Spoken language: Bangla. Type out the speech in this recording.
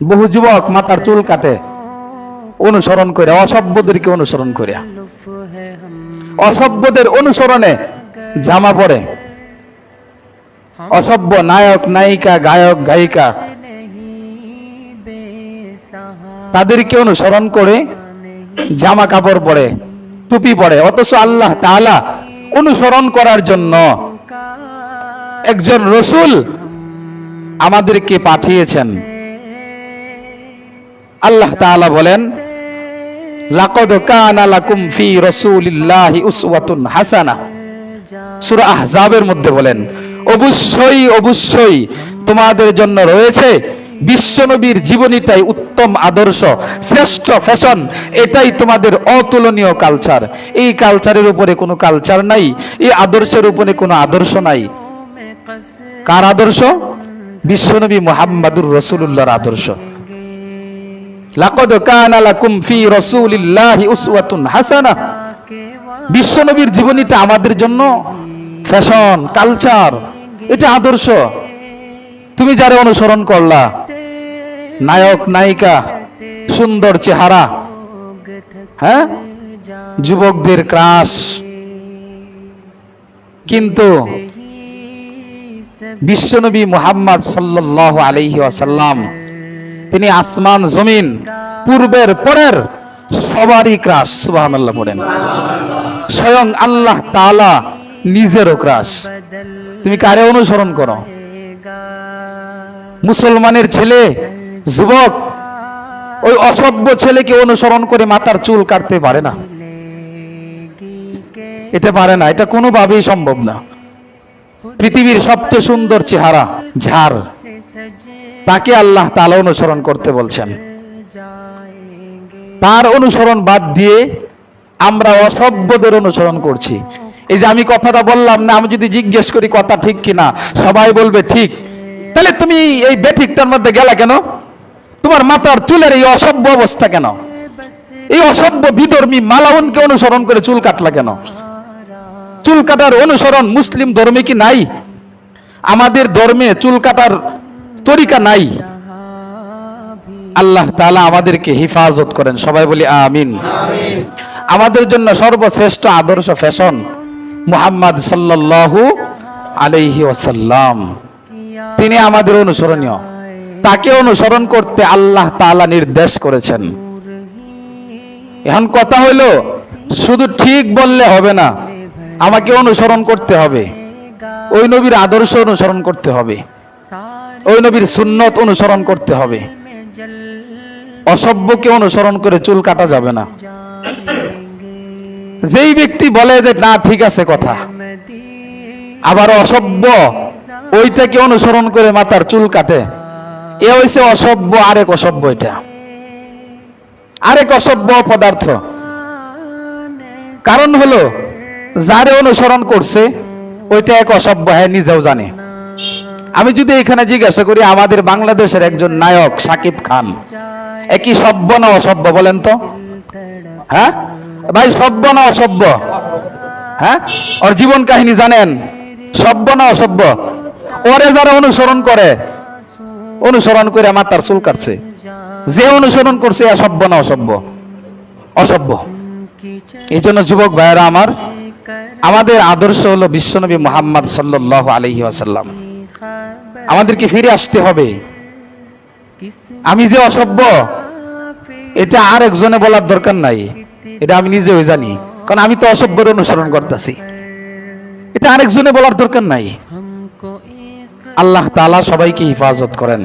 বহু যুবক মাথার চুল কাটে অনুসরণ করে, অসভ্যদেরকে অনুসরণ করে, অসভ্যদের অনুসরণে জামা পরে, অসভ্য নায়ক নায়িকা গায়ক গায়িকা তাদেরকে অনুসরণ করে জামা কাপড় পরে, টুপি পরে। অথচ আল্লাহ তাআলা অনুসরণ করার জন্য একজন রাসূল আমাদেরকে পাঠিয়েছেন। আল্লাহ তাআলা বলেন, লাকাদ কানা লাকুম ফি রাসূলিল্লাহি উসওয়াতুন হাসানাহ। সূরা আহজাবের মধ্যে বলেন, অবশ্যই অবশ্যই তোমাদের জন্য রয়েছে বিশ্বনবীর জীবনীটাই উত্তম আদর্শ, শ্রেষ্ঠ ফ্যাশন, এটাই তোমাদের অতুলনীয় কালচার। এই কালচারের উপরে কোনো কালচার নাই, এই আদর্শের উপরে কোনো আদর্শ নাই। কার আদর্শ? বিশ্বনবী মুহাম্মদুর রাসূলুল্লাহর আদর্শ। লাকাদ কানা লাকুম ফি রাসূলিল্লাহি উসওয়াতুন হাসানাহ। বিশ্বনবীর জীবনীটা আমাদের জন্য ফ্যাশন, কালচার, এটা আদর্শ। তুমি যারা অনুসরণ করলা, নায়ক নায়িকা, সুন্দর চেহারা, হ্যাঁ, যুবকদের ক্রাশ, কিন্তু বিশ্বনবী মুহাম্মদ সাল্লাল্লাহু আলাইহি ওয়াসাল্লাম তিনি আসমান জমিন পূর্বের পরের সবারই ক্রাশ। সুবহানাল্লাহ পড়েন। স্বয়ং আল্লাহ তাআলা নিজেরও ক্রাশ। তুমি কারে অনুসরণ করো? মুসলমানের ছেলে যুবক ওই অসভ্য ছেলেকে অনুসরণ করে মাথার চুল কাটতে পারে না, এটা পারে না, এটা কোনোভাবেই সম্ভব না। পৃথিবীর সবচেয়ে সুন্দর চেহারা ঝাড়, তাকে আল্লাহ তাআলা অনুসরণ করতে বলছেন। তার অনুসরণ বাদ দিয়ে আমরা অসভ্যদের অনুসরণ করছি। এই যে আমি কথাটা বললাম না, আমি যদি জিজ্ঞেস করি কথা ঠিক কিনা, সবাই বলবে ঠিক। তাহলে তুমি এই বেঠিকটার মধ্যে গেলা কেন? তোমার মাথার চুলের এই অসভ্য অবস্থা কেন? এই অসভ্য বিধর্মী মালাউনকে অনুসরণ করে চুল কাটলা কেন? চুল কাটার অনুসরণ মুসলিম ধর্মে কি নাই? আমাদের ধর্মে চুল কাটার তরিকা নাই। আল্লাহ তাআলা আমাদেরকে হেফাজত করেন, সবাই বলি আমিন। আমাদের জন্য সর্বশ্রেষ্ঠ আদর্শ ফ্যাশন মুহাম্মদ সাল্লাল্লাহু আলাইহি ওয়াসাল্লাম, তিনি আমাদের অনুসরণীয়। তাকে অনুসরণ করতে আল্লাহ তাআলা নির্দেশ করেছেন। এখন কথা হইল, শুধু ঠিক বললে হবে না, আমাকে অনুসরণ করতে হবে, ওই নবীর আদর্শ অনুসরণ করতে হবে, ওই নবীর সুন্নত অনুসরণ করতে হবে। অসভ্যকে অনুসরণ করে চুল কাটা যাবে না। যেই ব্যক্তি বলে যে না ঠিক আছে কথা, আবার অসভ্য ওইটাকে অনুসরণ করে মাথার চুল কাটে, এ হইছে অসভ্য আরেক অসভ্য, এটা আরেক অসভ্য পদার্থ। কারণ হলো যারে অনুসরণ করছে ওইটা এক অসভ্য, হ্যাঁ নিজেও জানে। আমি যদি এখানে জিজ্ঞাসা করি আমাদের বাংলাদেশের একজন নায়ক শাকিব খান, একই সভ্য না অসভ্য বলেন তো? হ্যাঁ ভাই, সভ্য না অসভ্য? হ্যাঁ, ওর জীবন কাহিনী জানেন? সভ্য না অসভ্য? ওরে যারা অনুসরণ করে, অনুসরণ করে মাথার চুল কাটছে, যে অনুসরণ করছে সভ্য না অসভ্য? অসভ্য। এই জন্য যুবক ভাইয়েরা আমার, আমাদের আদর্শ হলো বিশ্বনবী মুহাম্মদ সাল্লাল্লাহু আলাইহি ওয়াসাল্লাম। আমাদেরকে ফিরে আসতে হবে। আমি যে অসভ্য এটা আর একজনে বলার দরকার নাই, এটা আমি নিজেও জানি, কারণ আমি তো অসভ্যের অনুসরণ করতেছি। এটা আরেকজনে বলার দরকার নাই। আল্লাহ তাআলা সবাইকে হেফাজত করেন।